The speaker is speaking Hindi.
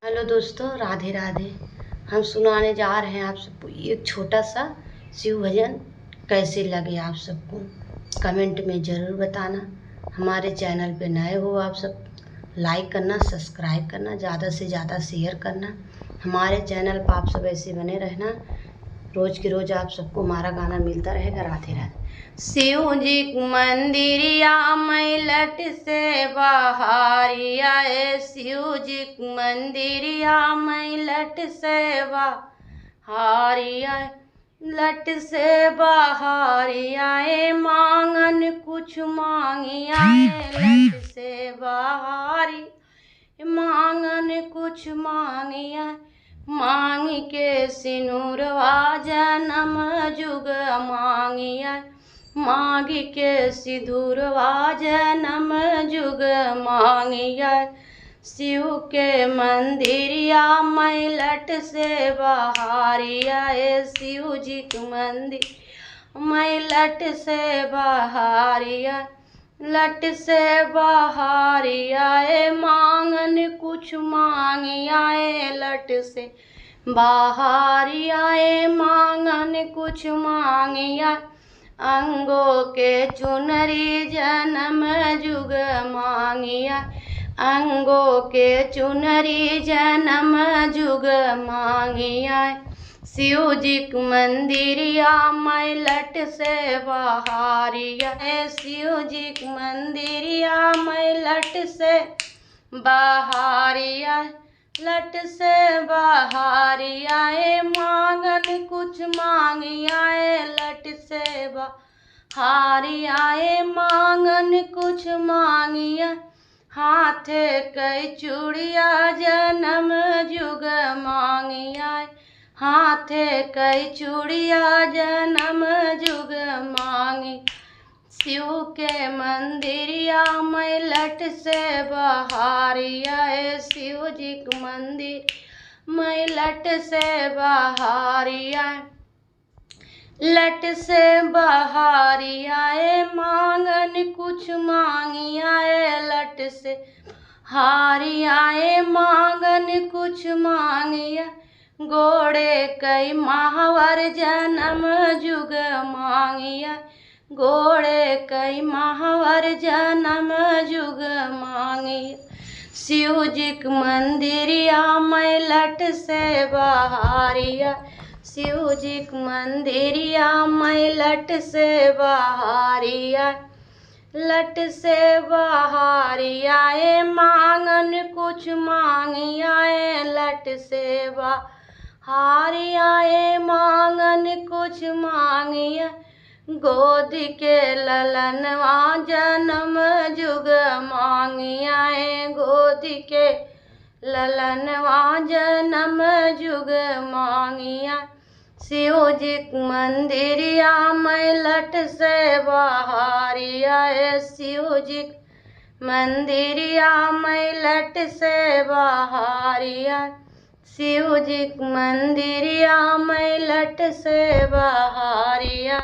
हेलो दोस्तों, राधे राधे। हम सुनाने जा रहे हैं आप सबको एक छोटा सा शिव भजन। कैसे लगे आप सबको कमेंट में ज़रूर बताना। हमारे चैनल पे नए हो आप सब लाइक करना, सब्सक्राइब करना, ज़्यादा से ज़्यादा शेयर करना। हमारे चैनल पर आप सब ऐसे बने रहना, रोज़ के रोज़ आप सबको हमारा गाना मिलता रहेगा। राधे राधे। शिव जी मंदिरिया मैलट से बाहरी आए, शिव जी मंदिरिया मैलट से बाहरी आए, लट से बाहरी आए, मांगन कुछ मांगी आए, लट से बाहरी मांगन कुछ मांगी आए, मांग के सिनुरवा जन्म जुग मांगिया, मांग के सिंदूरवा जन्म जुग मांगिया, शिव के मंदिरिया मैलट से बाहरिया, शिव जी के मंदिर मैलट से बाहरिया, लट से बाहरी आए, मांगन कुछ मांगी आए, लट से बाहरी आए, मांगन कुछ मांगी आए, अंगों के चुनरी जन्म जुग मांगी आए, अंगों के चुनरी जन्म जुग मांगी आए, शिव जी के मंदिरिया मैलट से बाहरी आए, शिव जी के मंदिरिया मैलट से बाहरी आए, लट से बाहरी आए, मांगन कुछ मांगी आए, लट से बाहरी आए, मांगन कुछ मांगी आए, हाथ कई चूड़िया जन्म जुग मांगी आए, हाथ कई चूड़िया जन्म जुग मांगी, शिव के मंदिरिया मैलट से बाहरी आए, शिव जी के मंदिर मैलट से बाहरी आए, लट से बाहरी आए, मांगन कुछ मांगी आए, लट से हारी आए, मांगन कुछ मांगी आए, गोड़े कई महावर जन्म जुग मांगिया, गोड़े कई महावर जन्म जुग मांगी, शिव जी के मंदिरिया मैलट से बाहरिया, शिव जी के मंदिरिया मैलट से बाहरिया, लट से बाहरी आए, मांगन कुछ मांगी आए, लट से बाहरी आए, मांगन कुछ मांगी आए, गोद के ललनवा जन्म जुग मांगी आए, गोद के ललनवा जन्म जुग मांगी आए, शिव जी के मंदिरिया मैलट से बाहरी आए, शिव जी के मंदिरिया मैलट से बाहरी आए, शिव जी के मंदिरिया मैलट से बाहरी आए।